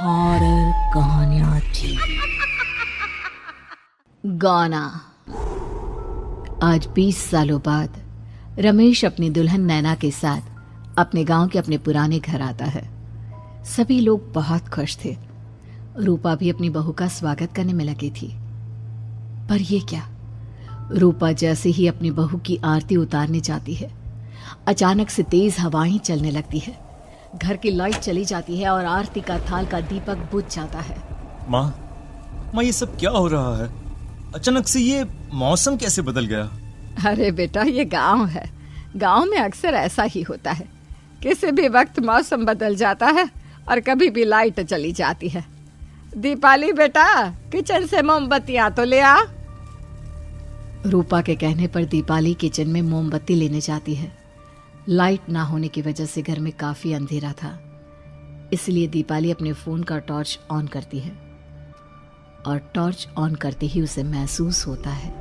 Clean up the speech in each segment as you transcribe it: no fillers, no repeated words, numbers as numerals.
Horror कहानियां थी। गाना। आज 20 सालों बाद रमेश अपनी दुल्हन नैना के साथ अपने गांव के अपने पुराने घर आता है। सभी लोग बहुत खुश थे। रूपा भी अपनी बहू का स्वागत करने में लगी थी। पर ये क्या, रूपा जैसे ही अपनी बहू की आरती उतारने जाती है, अचानक से तेज हवाएं चलने लगती है। घर की लाइट चली जाती है और आरती का थाल का दीपक बुझ जाता है। माँ, ये सब क्या हो रहा है? अचानक से ये मौसम कैसे बदल गया? अरे बेटा, ये गांव है। गांव में अक्सर ऐसा ही होता है। किसी भी वक्त मौसम बदल जाता है और कभी भी लाइट चली जाती है। दीपाली बेटा, किचन से मोमबत्तियां तो ले आ। रूपा के कहने पर दीपाली किचन में मोमबत्ती लेने जाती है। लाइट ना होने की वजह से घर में काफी अंधेरा था, इसलिए दीपाली अपने फोन का टॉर्च ऑन करती है और टॉर्च ऑन करते ही उसे महसूस होता है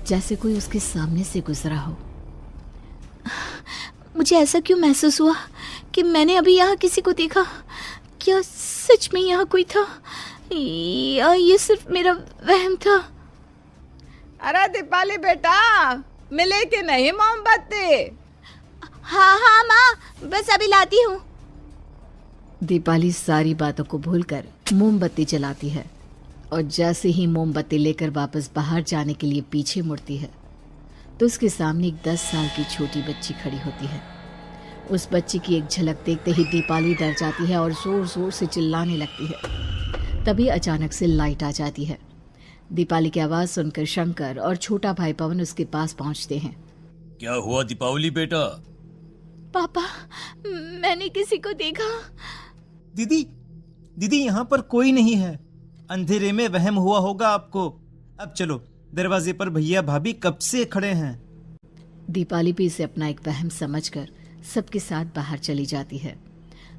जैसे कोई उसके सामने से गुजरा हो। मुझे ऐसा क्यों महसूस हुआ कि मैंने अभी यहाँ किसी को देखा? क्या सच में यहाँ कोई था या ये सिर्फ मेरा वहम था? अरे दीपाली बेटा, मिले कि नहीं मोमबत्ती? हाँ माँ, बस अभी लाती हूँ। दीपाली सारी बातों को भूलकर मोमबत्ती जलाती है और जैसे ही मोमबत्ती लेकर वापस बाहर जाने के लिए पीछे मुड़ती है तो उसके सामने एक 10 साल की छोटी बच्ची खड़ी होती है। उस बच्ची की एक झलक देखते ही दीपाली डर जाती है और जोर जोर से चिल्लाने लगती है। तभी अचानक से लाइट आ जाती है। दीपाली की आवाज सुनकर शंकर और छोटा भाई पवन उसके पास पहुंचते हैं। क्या हुआ दीपावली बेटा? पापा, मैंने किसी को देखा। दीदी यहाँ पर कोई नहीं है। अंधेरे में वहम हुआ होगा आपको। अब चलो, दरवाजे पर भैया भाभी कब से खड़े हैं। दीपाली भी इसे अपना एक वहम समझकर सबके साथ बाहर चली जाती है,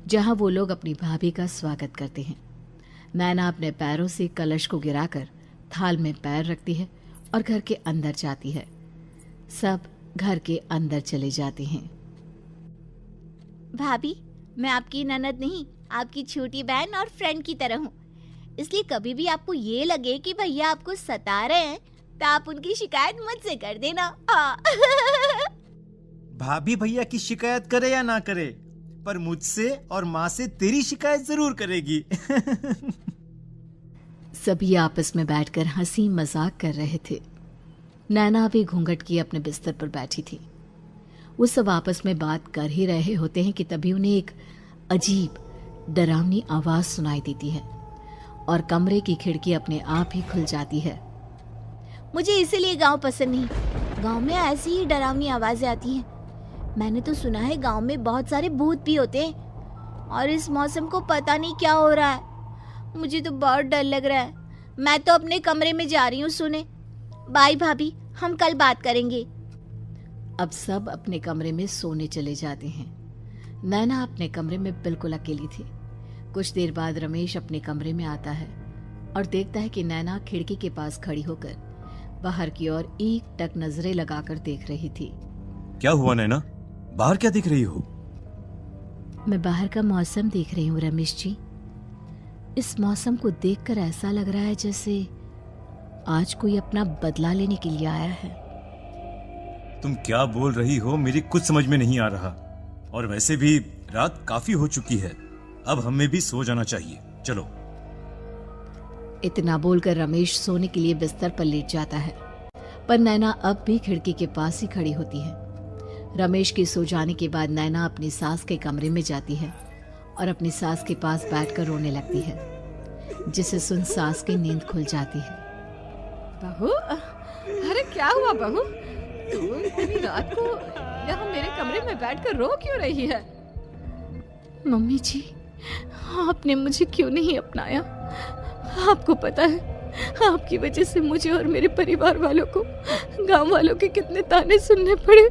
जहां वो लोग अपनी भाभी का स्वागत करते हैं। नैना अपने पैरों से कलश को गिराकर थाल में पैर रखती है और घर के अंदर जाती है। सब घर के अंदर चले जाते हैं। भाभी, मैं आपकी ननद नहीं, आपकी छोटी बहन और फ्रेंड की तरह हूँ। इसलिए कभी भी आपको ये लगे कि भैया आपको सता रहे हैं तो आप उनकी शिकायत मुझसे कर देना। भाभी भैया की शिकायत करे या ना करे, पर मुझसे और माँ से तेरी शिकायत जरूर करेगी। सभी आपस में बैठकर हंसी मजाक कर रहे थे। नैना भी घूंघट किए अपने बिस्तर पर बैठी थी। वो सब आपस में बात कर ही रहे होते हैं कि तभी उन्हें एक अजीब डरावनी आवाज सुनाई देती है और कमरे की खिड़की अपने आप ही खुल जाती है। मुझे इसीलिए गांव पसंद नहीं। गांव में ऐसी ही डरावनी आवाजें आती हैं। मैंने तो सुना है गांव में बहुत सारे भूत भी होते हैं और इस मौसम को पता नहीं क्या हो रहा है। मुझे तो बहुत डर लग रहा है। मैं तो अपने कमरे में जा रही हूँ सोने। बाय भाभी, हम कल बात करेंगे। अब सब अपने कमरे में सोने चले जाते हैं। नैना अपने कमरे में बिल्कुल अकेली थी। कुछ देर बाद रमेश अपने कमरे में आता है और देखता है कि नैना खिड़की के पास खड़ी होकर बाहर की ओर एक टक नजरें लगाकर देख रही थी। क्या हुआ नैना, बाहर क्या देख रही हो? मैं बाहर का मौसम देख रही हूँ रमेश जी। इस मौसम को देखकर ऐसा लग रहा है जैसे आज कोई अपना बदला लेने के लिए आया है। तुम क्या बोल रही हो, मेरी कुछ समझ में नहीं आ रहा। और वैसे भी रात काफी हो चुकी है, अब हमें भी सो जाना चाहिए। चलो। इतना बोलकर रमेश सोने के लिए बिस्तर पर लेट जाता है, पर नैना अब भी खिड़की के पास ही खड़ी होती है। रमेश के सो जाने के बाद नैना अपनी सास के कमरे में जाती है और अपनी सास के पास बैठकर रोने लगती है, जिसे सुन सास की नींद खुल जाती है। बहू, अरे क्या हुआ बहू? तू इतनी रात को यहाँ मेरे कमरे में बैठकर रो क्यों रही है? मम्मी जी, आपने मुझे क्यों नहीं अपनाया? आपको पता है, आपकी वजह से मुझे और मेरे परिवार वालों को गांव वालों के कितने ताने सुनने पड़े।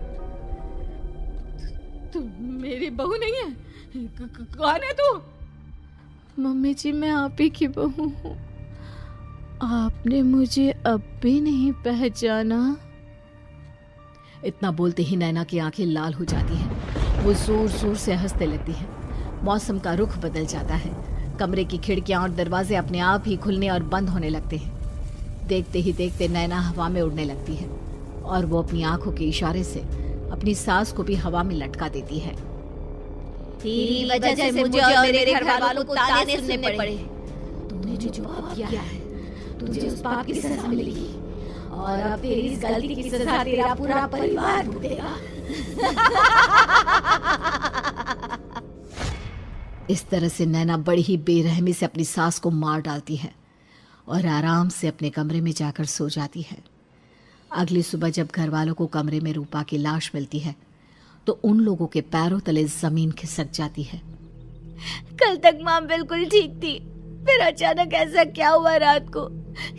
तू मेरी बहू नहीं है? कौन है तू? मम्मी जी, मैं आप ही की बहू हूँ। आपने मुझे अब भी नहीं पहचाना? इतना बोलते ही नैना की आंखें लाल हो जाती हैं। वो जोर जोर से हंसने लगती है। मौसम का रुख बदल जाता है। कमरे की खिड़कियां और दरवाजे अपने आप ही खुलने और बंद होने लगते हैं। देखते ही देखते नैना हवा में उड़ने लगती है और वो अपनी आंखों के इशारे से अपनी सास को भी हवा में लटका देती है। तेरी वजह से मुझे और मेरे घर वालों को ताने सुनने पड़े। तूने जो पाप किया है, तुझे उस पाप की सजा मिलेगी और अब तेरी इस गलती की सजा तेरा पूरा परिवार भुगतेगा। इस तरह से नैना बड़ी ही बेरहमी से अपनी सास को मार डालती है और आराम से अपने कमरे में जाकर सो जाती है। अगली सुबह जब घर वालों को कमरे में रूपा की लाश मिलती है तो उन लोगों के पैरों तले जमीन खिसक जाती है। कल तक माँ बिल्कुल ठीक थी, फिर अचानक ऐसा क्या हुआ रात को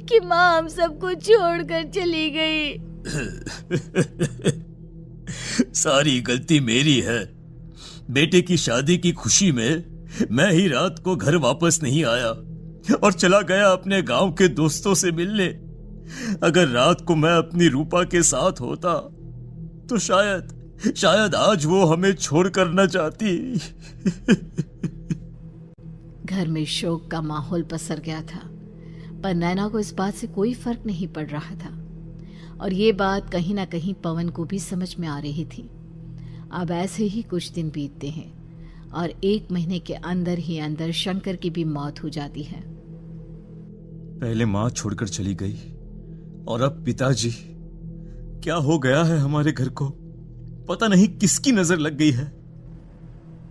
कि माँ हम सबको छोड़कर चली गई। सारी गलती मेरी है। बेटे की शादी की खुशी में मैं ही रात को घर वापस नहीं आया और चला गया अपने गांव के दोस्तों से मिलने। अगर रात को मैं अपनी रूपा के साथ होता तो शायद आज वो हमें छोड़कर न जाती। घर में शोक का माहौल पसर गया था, पर नैना को इस बात से कोई फर्क नहीं पड़ रहा था और ये बात कहीं ना कहीं पवन को भी समझ में आ रही थी। अब ऐसे ही कुछ दिन बीतते हैं और 1 महीने के अंदर ही अंदर शंकर की भी मौत हो जाती है। पहले माँ छोड़कर चली गई और अब पिताजी। क्या हो गया है हमारे घर को? पता नहीं किसकी नजर लग गई है।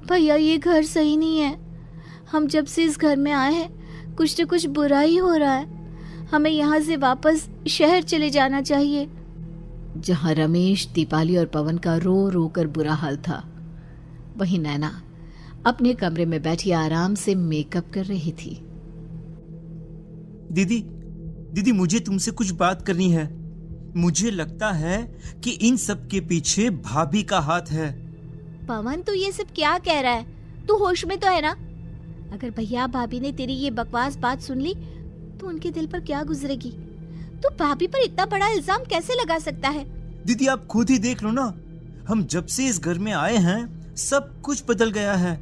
भैया ये घर सही नहीं है। हम जब से इस घर में आए हैं कुछ न कुछ बुरा ही हो रहा है। हमें यहाँ से वापस शहर चले जाना चाहिए। जहाँ रमेश, दीपाली और पवन का रो रो कर बुरा हाल था, वहीं नैना अपने कमरे में बैठी आराम से मेकअप कर रही थी। दीदी मुझे तुमसे कुछ बात करनी है। मुझे लगता है कि इन सब के पीछे भाभी का हाथ है। पवन तू ये सब क्या कह रहा है? तू होश में तो है ना? अगर भैया भाभी ने तेरी ये बकवास बात सुन ली तो उनके दिल पर क्या गुजरेगी? तू भाभी पर इतना बड़ा इल्जाम कैसे लगा सकता है? दीदी आप खुद ही देख लो ना, हम जब से इस घर में आए हैं सब कुछ बदल गया है।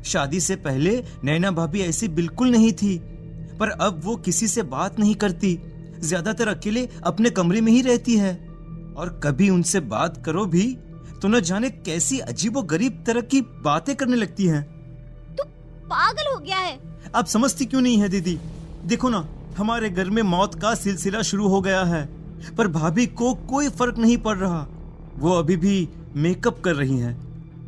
शादी से पहले नैना भाभी ऐसी बिल्कुल नहीं थी, पर अब वो किसी से बात नहीं करती, ज्यादातर अकेले अपने कमरे में ही रहती है और कभी उनसे बात करो भी तो न जाने कैसी अजीबोगरीब तरह की बातें करने लगती हैं। तू पागल हो गया है? आप समझती क्यों नहीं है दीदी? देखो ना, हमारे घर में मौत का सिलसिला शुरू हो गया है, पर भाभी को कोई फर्क नहीं पड़ रहा। वो अभी भी मेकअप कर रही हैं,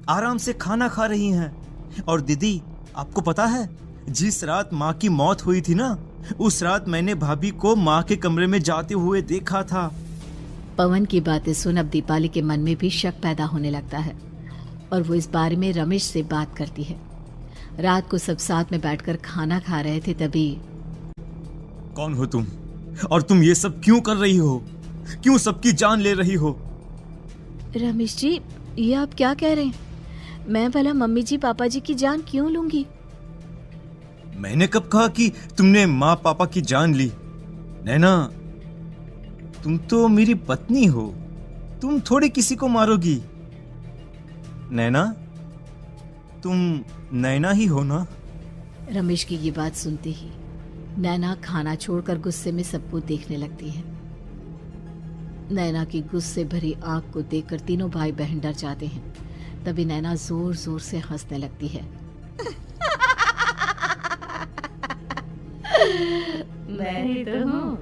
आराम से खाना खा रही हैं। और दीदी आपको पता है, जिस रात माँ की मौत हुई थी ना, उस रात मैंने भाभी को माँ के कमरे में जाते हुए देखा था। पवन की बातें सुन अब दीपाली के मन में भी शक पैदा होने लगता है और वो इस बारे में रमेश से बात करती है। रात को सब साथ में बैठकर खाना खा रहे थे, तभी कौन हो तुम और तुम ये सब क्यों कर रही हो? क्यों सबकी जान ले रही हो? रमेश जी, ये आप क्या कह रहे हैं? मैं भला मम्मी जी पापा जी की जान क्यों लूंगी? मैंने कब कहा कि तुमने माँ पापा की जान ली? नैना, तुम तो मेरी पत्नी हो, तुम थोड़ी किसी को मारोगी। नैना, तुम नैना ही हो ना? रमेश की ये बात सुनते ही नैना खाना छोड़कर गुस्से में सबको देखने लगती है। नैना की गुस्से भरी आंख को देखकर तीनों भाई बहन डर जाते हैं। तभी नैना जोर जोर से हंसने लगती है। मैं ही तो हूँ,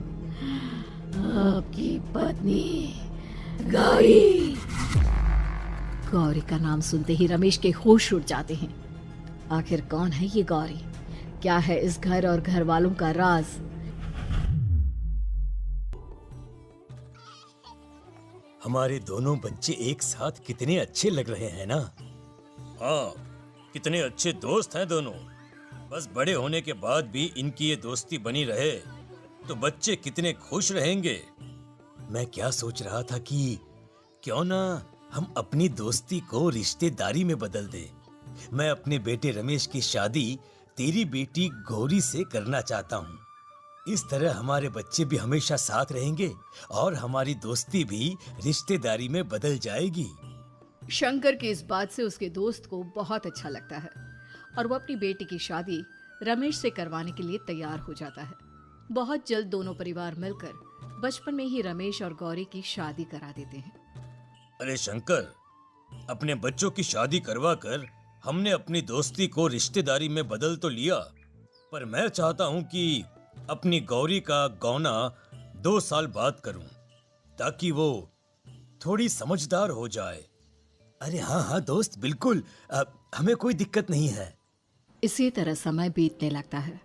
आपकी पत्नी गौरी। गौरी का नाम सुनते ही रमेश के होश उड़ जाते हैं। आखिर कौन है ये गौरी? क्या है इस घर और घर वालों का राज? हमारे दोनों बच्चे एक साथ कितने अच्छे लग रहे हैं ना? हाँ, कितने अच्छे दोस्त हैं दोनों। बस बड़े होने के बाद भी इनकी ये दोस्ती बनी रहे तो बच्चे कितने खुश रहेंगे। मैं क्या सोच रहा था कि क्यों ना हम अपनी दोस्ती को रिश्तेदारी में बदल दें। मैं अपने बेटे रमेश की शादी तेरी बेटी गौरी से करना चाहता हूँ। इस तरह हमारे बच्चे भी हमेशा साथ रहेंगे और हमारी दोस्ती भी रिश्तेदारी में बदल जाएगी। शंकर की इस बात से उसके दोस्त को बहुत अच्छा लगता है और वो अपनी बेटी की शादी रमेश से करवाने के लिए तैयार हो जाता है। बहुत जल्द दोनों परिवार मिलकर बचपन में ही रमेश और गौरी की शादी करा देते हैं। अरे शंकर, अपने बच्चों की शादी करवा कर हमने अपनी दोस्ती को रिश्तेदारी में बदल तो लिया, पर मैं चाहता हूं कि अपनी गौरी का गौना 2 साल बाद करूं, ताकि वो थोड़ी समझदार हो जाए। अरे हाँ हाँ दोस्त, बिल्कुल, हमें कोई दिक्कत नहीं है। इसी तरह समय बीतने लगता है।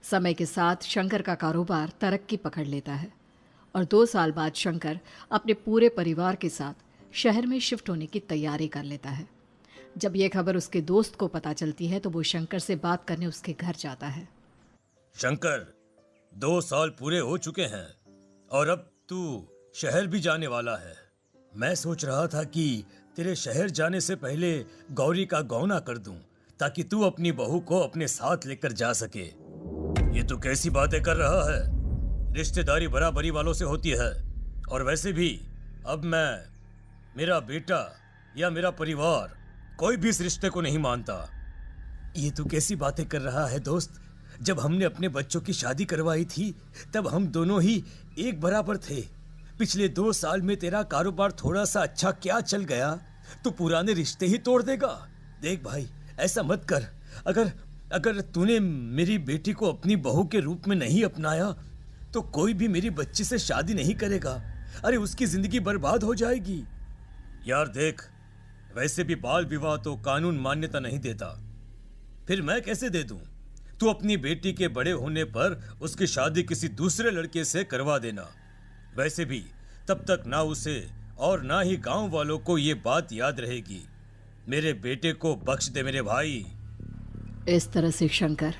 समय के साथ शंकर का कारोबार तरक्की पकड़ लेता है और 2 साल बाद शंकर अपने पूरे परिवार के साथ शहर में शिफ्ट होने की तैयारी कर लेता है। जब यह खबर उसके दोस्त को पता चलती है तो वो शंकर से बात करने उसके घर जाता है। शंकर, 2 साल पूरे हो चुके हैं और अब तू शहर भी जाने वाला है। मैं सोच रहा था कि तेरे शहर जाने से पहले गौरी का गौना कर दूं, ताकि तू अपनी बहू को अपने साथ लेकर जा सके। ये तू कैसी बातें कर रहा है? रिश्तेदारी बराबरी वालों से होती है, और वैसे भी अब मेरा बेटा या मेरा परिवार कोई भी इस रिश्ते को नहीं मानता। ये तू कैसी बातें कर रहा है दोस्त? जब हमने अपने बच्चों की शादी करवाई थी तब हम दोनों ही एक बराबर थे। पिछले 2 साल में तेरा कारोबार थोड़ा सा अच्छा क्या चल गया तो पुराने रिश्ते ही तोड़ देगा। देख भाई, ऐसा मत कर। अगर तूने मेरी बेटी को अपनी बहू के रूप में नहीं अपनाया तो कोई भी मेरी बच्ची से शादी नहीं करेगा। अरे उसकी जिंदगी बर्बाद हो जाएगी। यार देख, वैसे भी बाल विवाह तो कानून मान्यता नहीं देता, फिर मैं कैसे दे दूं? तू अपनी बेटी के बड़े होने पर उसकी शादी किसी दूसरे लड़के से करवा देना। वैसे भी तब तक ना उसे और ना ही गांव वालों को ये बात याद रहेगी। मेरे बेटे को बख्श दे मेरे भाई। इस तरह से शंकर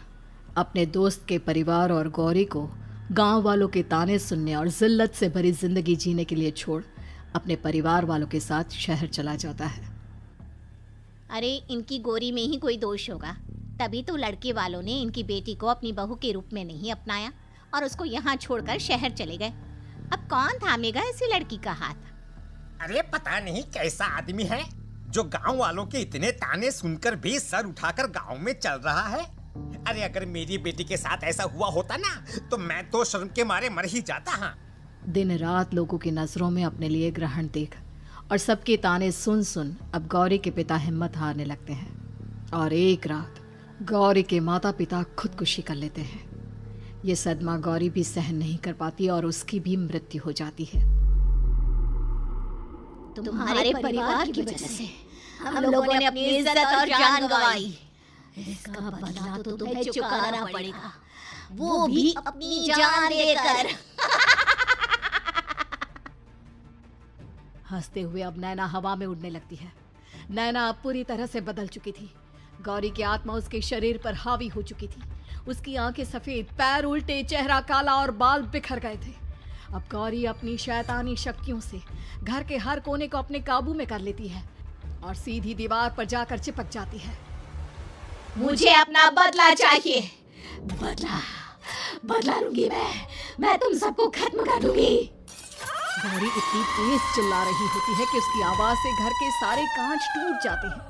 अपने दोस्त के परिवार और गौरी को गांव वालों के ताने सुनने और जिल्लत से भरी जिंदगी जीने के लिए छोड़ अपने परिवार वालों के साथ शहर चला जाता है। अरे इनकी गोरी में ही कोई दोष होगा, तभी तो लड़के वालों ने इनकी बेटी को अपनी बहू के रूप में नहीं अपनाया और उसको यहाँ छोड़कर शहर चले गए। अब कौन थामेगा ऐसी लड़की का हाथ? अरे पता नहीं कैसा आदमी है जो गांव वालों के इतने ताने सुनकर भी सर उठाकर गांव में चल रहा है। अरे अगर मेरी बेटी के साथ ऐसा हुआ होता ना तो मैं तो शर्म के मारे मर ही जाता। हाँ, दिन रात लोगों की नजरों में अपने लिए ग्रहण देख और सबके ताने सुन सुन अब गौरी के पिता हिम्मत हारने लगते हैं और एक रात गौरी के माता पिता खुदकुशी कर लेते हैं। ये सदमा गौरी भी सहन नहीं कर पाती और उसकी भी मृत्यु हो जाती है। तुम्हारे परिवार की वजह से हम लोगों ने अपनी इज्जत और जान गंवाई। इसका बदला तो तुम्हें चुकाना पड़ेगा, वो भी अपनी जान देकर। हंसते हुए अब नैना हवा में उड़ने लगती है। नैना अब पूरी तरह से बदल चुकी थी। गौरी की आत्मा उसके शरीर पर हावी हो चुकी थी। उसकी आंखें सफेद, पैर उल्टे, चेहरा काला और बाल बिखर गए थे। अब गौरी अपनी शैतानी शक्तियों से घर के हर कोने को अपने काबू में कर लेती है और सीधी दीवार पर जाकर चिपक जाती है। मुझे अपना बदला चाहिए। बदला लूंगी मैं तुम सबको खत्म कर दूंगी। गौरी इतनी तेज चिल्ला रही होती है कि उसकी आवाज से घर के सारे कांच टूट जाते हैं।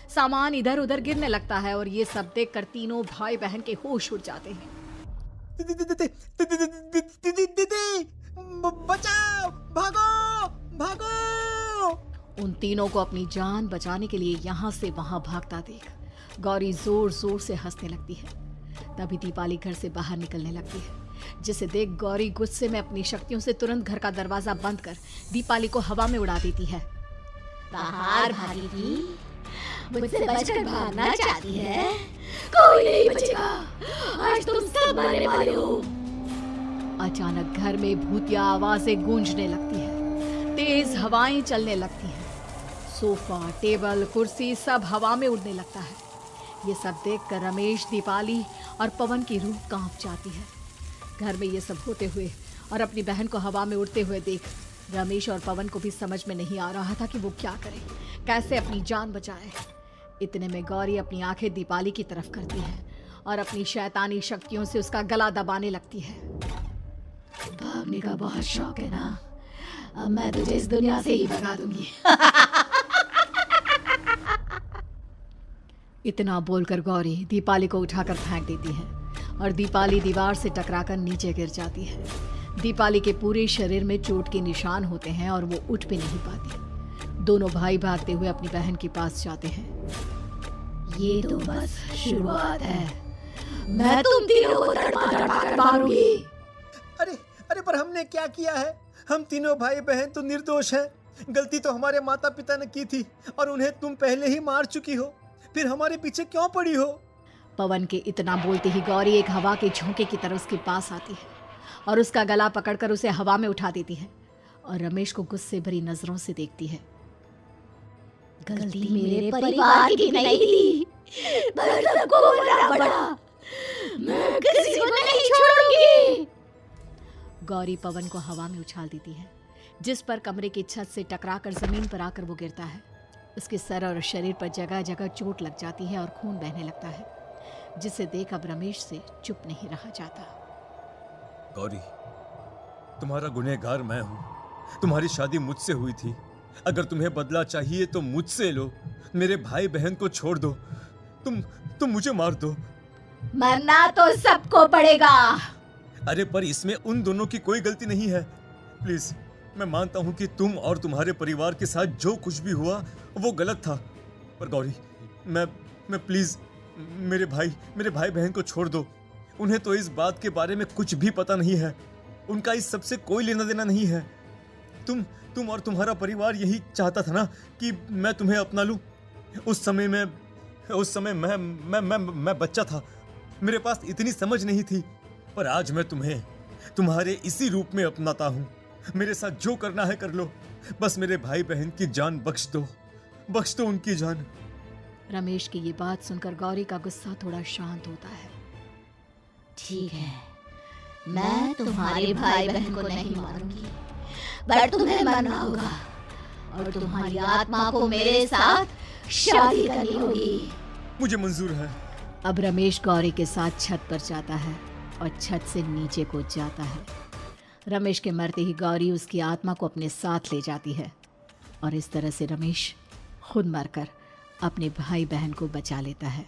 सामान इधर उधर गिरने लगता है और ये सब देखकर तीनों भाई बहन के होश उड़ जाते हैं। बचाओ, भागो भागो। उन तीनों को अपनी जान बचाने के लिए यहाँ से वहां भागता देख गौरी जोर जोर से हंसने लगती है। तभी दीपाली घर से बाहर निकलने लगती है, जिसे देख गौरी गुस्से में अपनी शक्तियों से तुरंत घर का दरवाजा बंद कर दीपाली को हवा में उड़ा देती है। बाहर भागी थी, मुझसे बचकर भागना चाहती है? कोई नहीं बचेगा, आज तुम सब मरने वाले हो। अचानक घर में भूतिया आवाजें गूंजने लगती है, तेज हवाएं चलने लगती हैं, सोफा, टेबल, कुर्सी सब हवा में उड़ने लगता है। ये सब देखकर रमेश, दीपाली और पवन की रूह कांप जाती है। घर में ये सब होते हुए और अपनी बहन को हवा में उड़ते हुए देख रमेश और पवन को भी समझ में नहीं आ रहा था कि वो क्या करे, कैसे अपनी जान बचाए। इतने में गौरी अपनी आंखें दीपाली की तरफ करती है और अपनी शैतानी शक्तियों से उसका गला दबाने लगती है। भागने का बहुत शौक है ना? अब मैं तुझे इस दुनिया से ही भगा दूंगी। इतना बोलकर गौरी दीपाली को उठाकर फेंक देती है और दीपाली दीवार से टकराकर नीचे गिर जाती है। दीपाली के पूरे शरीर में चोट के निशान होते हैं और वो उठ भी नहीं पाती। दोनों भाई भागते हुए अपनी बहन के पास जाते हैं। ये तो बस शुरुआत है, मैं तुम तीनों को तड़पा कर मारूंगी। अरे अरे, पर हमने क्या किया है? हम तीनों भाई बहन तो निर्दोष हैं। गलती तो हमारे माता पिता ने की थी और उन्हें तुम पहले ही मार चुकी हो, फिर हमारे पीछे क्यों पड़ी हो? पवन के इतना बोलते ही गौरी एक हवा के झोंके की तरह उसके पास आती है और उसका गला पकड़कर उसे हवा में उठा देती है और रमेश को गुस्से भरी नजरों से देखती है। गलती मेरे परिवार की नहीं थी, पर सबको मरना पड़ा। मैं किसी को नहीं छोड़ूंगी। गौरी पवन को हवा में उछाल देती है, जिस पर कमरे की छत से टकराकर जमीन पर आकर वो गिरता है। उसके सर और शरीर पर जगह जगह चोट लग जाती है और खून बहने लगता है, जिसे देख अब रमेश से चुप नहीं रहा जाता। गौरी, तुम्हारा गुनहगार मैं हूँ। तुम्हारी शादी मुझसे हुई थी। अगर तुम्हें बदला चाहिए तो मुझसे लो। मेरे भाई बहन को छोड़ दो। तुम मुझे मार दो। मरना तो सबको पड़ेगा। अरे पर इसमें उन दोनों की कोई गलती नहीं है। प्लीज, मैं मानता हूँ कि तुम और तुम्हारे परिवार के साथ जो कुछ भी हुआ वो गलत था, पर गौरी, मैं प्लीज मेरे भाई बहन को छोड़ दो। उन्हें तो इस बात के बारे में कुछ भी पता नहीं है। उनका इस सबसे कोई लेना देना नहीं है। तुम और तुम्हारा परिवार यही चाहता था ना कि मैं तुम्हें अपना लूं। उस समय मैं बच्चा था। मेरे पास इतनी समझ नहीं थी, पर आज मैं तुम्हें तुम्हारे इसी रूप में अपनाता हूं। मेरे साथ जो करना है कर लो। बस मेरे भाई बहन की जान बख्श दो उनकी जान। रमेश की ये बात सुनकर गौरी का गुस्सा थोड़ा शांत होता है। ठीक है, मैं तुम्हारे भाई बहन को नहीं मारूंगी, पर तुम्हें मरना होगा और तुम्हारी आत्मा को मेरे साथ शादी करनी होगी। मुझे मंजूर है। अब रमेश गौरी के साथ छत पर जाता है और छत से नीचे कूद जाता है। रमेश के मरते ही गौरी उसकी आत्मा को अपने साथ ले जाती है और इस तरह से रमेश खुद मरकर अपने भाई बहन को बचा लेता है।